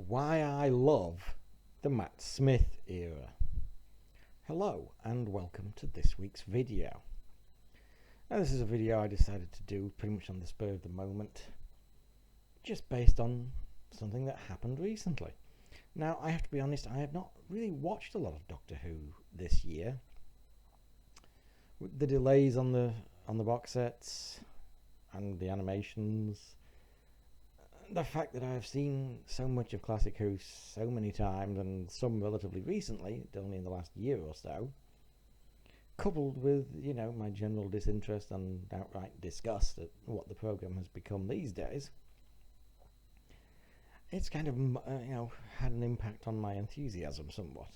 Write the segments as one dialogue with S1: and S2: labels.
S1: Why I love the Matt Smith era. Hello and welcome to this week's video. Now this is a video I decided to do pretty much on the spur of the moment, just based on something that happened recently. Now I have to be honest, I have not really watched a lot of Doctor Who this year. With the delays on the box sets and the animations, the fact that I have seen so much of Classic Who so many times, and some relatively recently, only in the last year or so, coupled with, my general disinterest and outright disgust at what the programme has become these days, it's kind of, had an impact on my enthusiasm somewhat.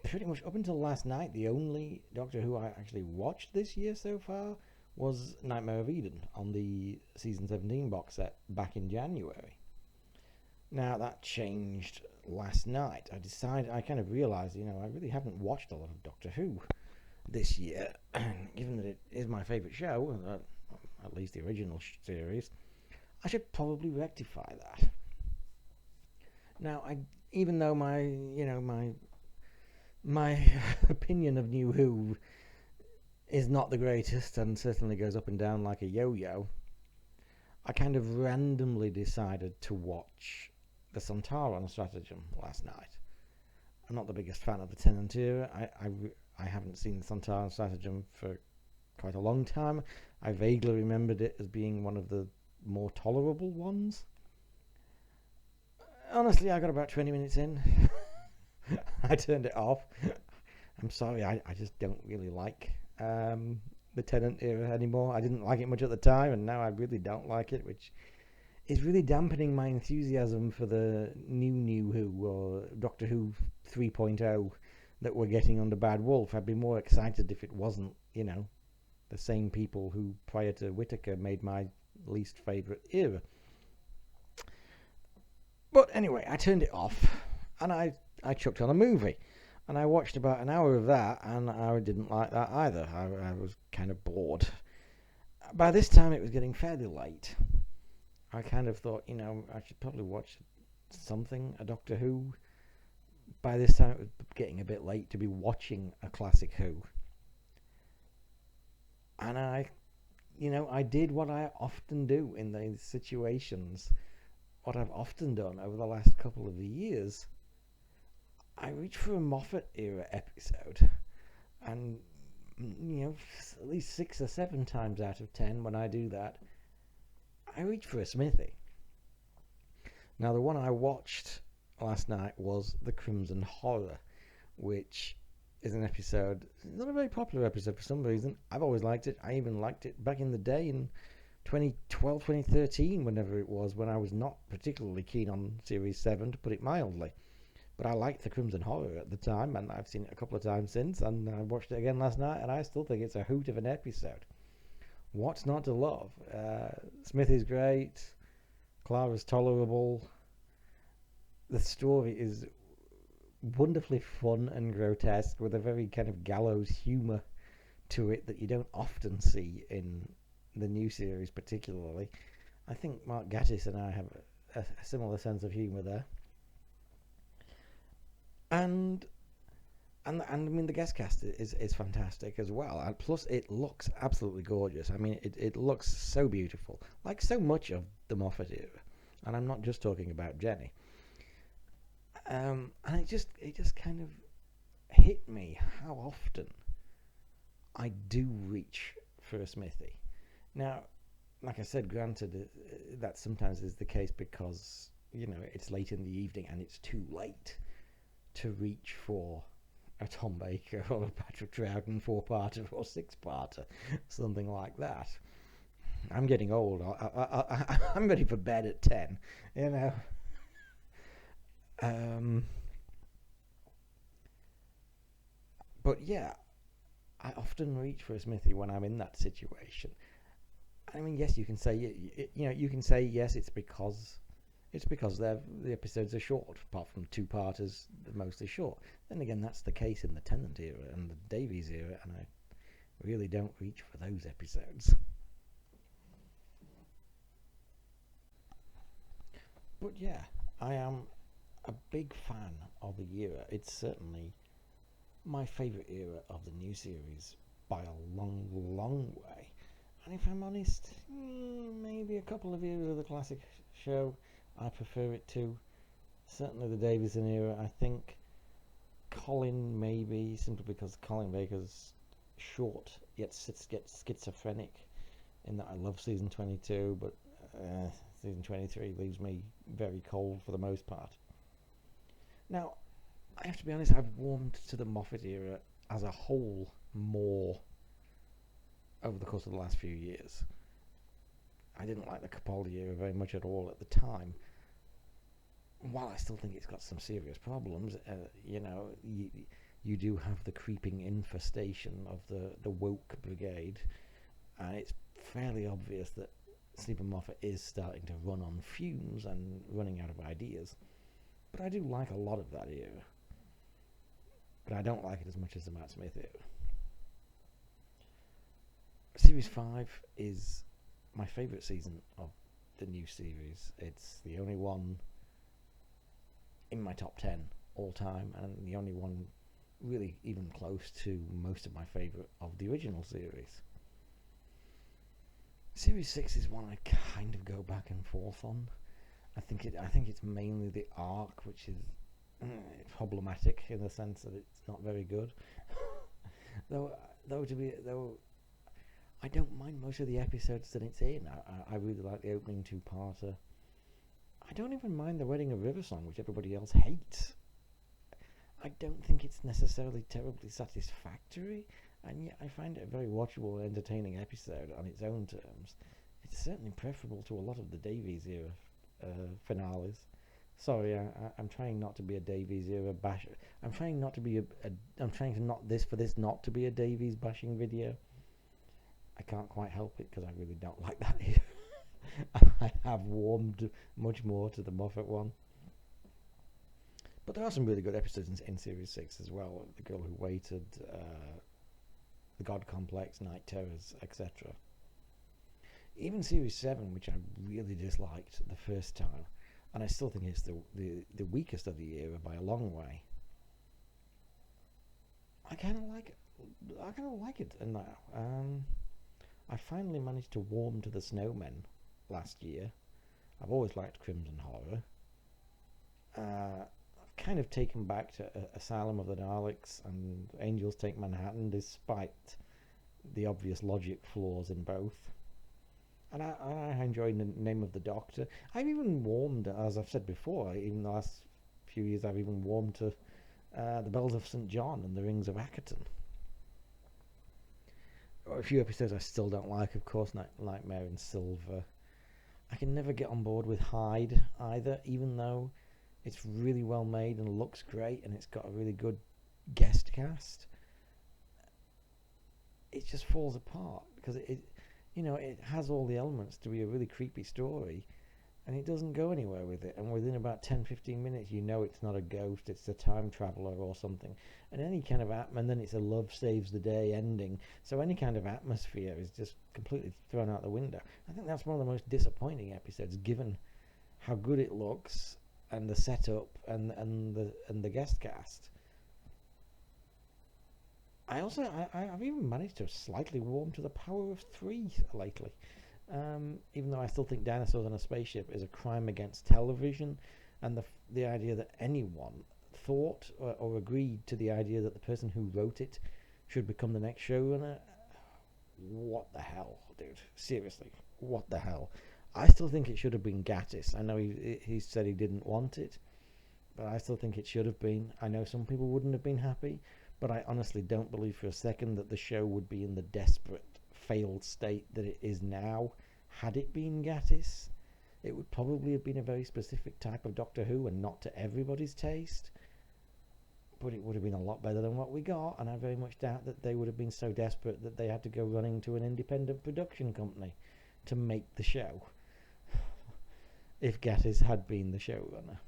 S1: Pretty much up until last night, the only Doctor Who I actually watched this year so far was Nightmare of Eden on the Season 17 box set back in January. Now that changed last night. I kind of realised, I really haven't watched a lot of Doctor Who this year. Given that it is my favourite show, at least the original series, I should probably rectify that. Now, even though my opinion of New Who is not the greatest and certainly goes up and down like a yo-yo, I kind of randomly decided to watch the Sontaran stratagem last night. I'm not the biggest fan of the Tennant era. I haven't seen the Sontaran stratagem for quite a long time. I vaguely remembered it as being one of the more tolerable ones. Honestly, I got about 20 minutes in. I turned it off. I'm sorry, I just don't really like the Tennant era anymore. I didn't like it much at the time, and now I really don't like it, which is really dampening my enthusiasm for the new Who, or Doctor Who 3.0 that we're getting under Bad Wolf. I'd be more excited if it wasn't, the same people who prior to Whittaker made my least favourite era. But anyway, I turned it off and I chucked on a movie. And I watched about an hour of that, and I didn't like that either. I was kind of bored. By this time, it was getting fairly late. I kind of thought, I should probably watch something, a Doctor Who. By this time, it was getting a bit late to be watching a Classic Who. And I did what I often do in these situations, what I've often done over the last couple of years. I reach for a Moffat era episode, and at least 6 or 7 times out of 10 when I do that, I reach for a Smithy. Now the one I watched last night was The Crimson Horror, which is an episode, not a very popular episode for some reason. I've always liked it. I even liked it back in the day in 2012, 2013, whenever it was, when I was not particularly keen on Series 7, to put it mildly. But I liked The Crimson Horror at the time, and I've seen it a couple of times since, and I watched it again last night, and I still think it's a hoot of an episode. What's not to love? Smithy's great, Clara's tolerable, the story is wonderfully fun and grotesque, with a very kind of gallows humour to it that you don't often see in the new series particularly. I think Mark Gatiss and I have a similar sense of humour there. And I mean, the guest cast is fantastic as well, and plus it looks absolutely gorgeous. I mean, it looks so beautiful, like so much of the Moffat era, and I'm not just talking about Jenny. And it just kind of hit me how often I do reach for a Smithy. Now, like I said, granted, that sometimes is the case because it's late in the evening and it's too late to reach for a Tom Baker or a Patrick Troughton 4-parter or 6-parter, something like that. I'm getting old. I'm ready for bed at 10, But yeah, I often reach for a Smithy when I'm in that situation. I mean, yes, you can say yes, it's because the episodes are short, apart from 2-parters, they're mostly short. Then again, that's the case in the Tennant era and the Davies era, and I really don't reach for those episodes. But yeah, I am a big fan of the era. It's certainly my favourite era of the new series by a long, long way. And if I'm honest, maybe a couple of eras of the classic show I prefer it to. Certainly the Davison era. I think Colin maybe, simply because Colin Baker's short yet gets schizophrenic in that I love season 22, but season 23 leaves me very cold for the most part. Now, I have to be honest, I've warmed to the Moffat era as a whole more over the course of the last few years. I didn't like the Capaldi era very much at all at the time. While I still think it's got some serious problems, you do have the creeping infestation of the woke brigade, and it's fairly obvious that Stephen Moffat is starting to run on fumes and running out of ideas. But I do like a lot of that era. But I don't like it as much as the Matt Smith era. Series 5 is my favourite season of the new series. It's the only one in my top 10 all time, and the only one really even close to most of my favourite of the original series. Series 6 is one I kind of go back and forth on. I think it's mainly the arc, which is problematic in the sense that it's not very good. though I don't mind most of the episodes that it's in. I really like the opening two-parter. I don't even mind the Wedding of Riversong, which everybody else hates. I don't think it's necessarily terribly satisfactory, and yet I find it a very watchable and entertaining episode on its own terms. It's certainly preferable to a lot of the Davies era finales. Sorry, I'm trying not to be a Davies era basher. I'm trying not to be I'm trying to not to be a Davies bashing video. I can't quite help it because I really don't like that era. I have warmed much more to the Moffat one. But there are some really good episodes in Series 6 as well. The Girl Who Waited, The God Complex, Night Terrors, etc. Even Series 7, which I really disliked the first time, and I still think it's the weakest of the era by a long way. I kind of like it now. I finally managed to warm to the Snowmen last year. I've always liked Crimson Horror. I've kind of taken back to Asylum of the Daleks and Angels Take Manhattan, despite the obvious logic flaws in both. And I enjoyed the Name of the Doctor. I've even warmed, as I've said before, even the last few years I've even warmed to The Bells of St. John and The Rings of Ackerton. A few episodes I still don't like, of course, Nightmare in Silver. I can never get on board with Hyde either, even though it's really well made and looks great and it's got a really good guest cast. It just falls apart because it has all the elements to be a really creepy story, and it doesn't go anywhere with it. And within about 10-15 minutes, it's not a ghost, it's a time traveler or something. And any kind of and then it's a love saves the day ending. So any kind of atmosphere is just completely thrown out the window. I think that's one of the most disappointing episodes, given how good it looks and the setup and the guest cast. I've even managed to slightly warm to The Power of Three lately. Even though I still think Dinosaurs on a Spaceship is a crime against television, and the idea that anyone thought or agreed to the idea that the person who wrote it should become the next showrunner, what the hell, dude? Seriously, what the hell? I still think it should have been Gatiss. I know he said he didn't want it, but I still think it should have been. I know some people wouldn't have been happy, but I honestly don't believe for a second that the show would be in the desperate, failed state that it is now had it been Gatiss. It would probably have been a very specific type of Doctor Who and not to everybody's taste, but it would have been a lot better than what we got, and I very much doubt that they would have been so desperate that they had to go running to an independent production company to make the show if Gatiss had been the showrunner.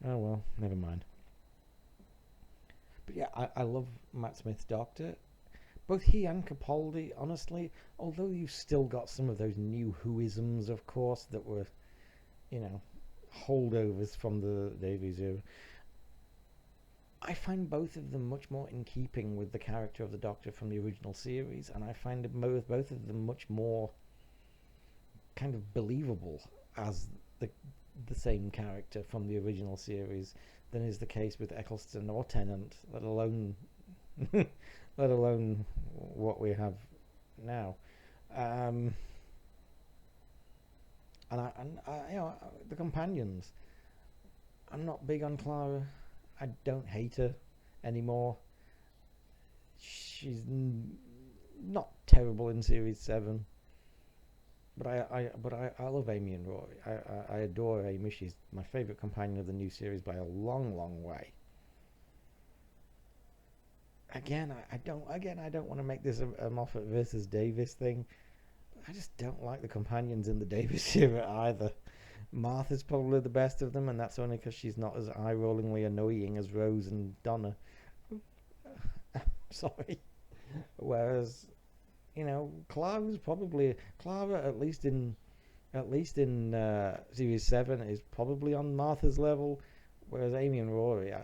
S1: Oh well, never mind. But yeah, I love Matt Smith's Doctor. Both he and Capaldi, honestly, although you've still got some of those new Whoisms, of course, that were, holdovers from the Davies era. I find both of them much more in keeping with the character of the Doctor from the original series, and I find both of them much more kind of believable as the same character from the original series than is the case with Eccleston or Tennant, let alone let alone what we have now. Um, the companions. I'm not big on Clara. I don't hate her anymore. She's not terrible in Series 7. But I love Amy and Rory. I adore Amy. She's my favourite companion of the new series by a long, long way. I don't want to make this a Moffat versus Davis thing. I just don't like the companions in the Davis era either. Martha's probably the best of them, and that's only because she's not as eye-rollingly annoying as Rose and Donna. Sorry. Whereas, Clara, at least in Series 7, is probably on Martha's level, whereas Amy and Rory, I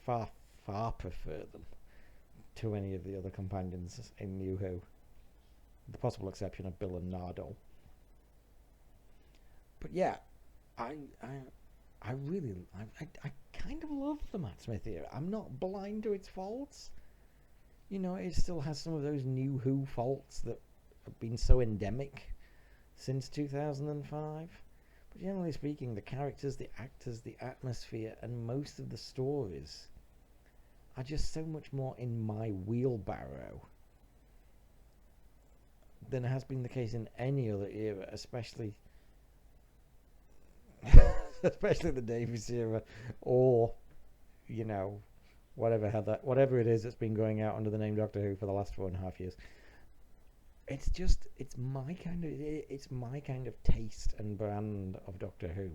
S1: far, far prefer them to any of the other companions in New Who. The possible exception of Bill and Nardo. But yeah, I kind of love the Matt Smith era. I'm not blind to its faults. It still has some of those New Who faults that have been so endemic since 2005. But generally speaking, the characters, the actors, the atmosphere, and most of the stories are just so much more in my wheelbarrow than has been the case in any other era, especially the Davies era, or whatever it is that's been going out under the name Doctor Who for the last 4.5 years. It's my kind of taste and brand of Doctor Who,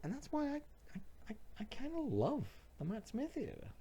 S1: and that's why I kind of love the Matt Smith era.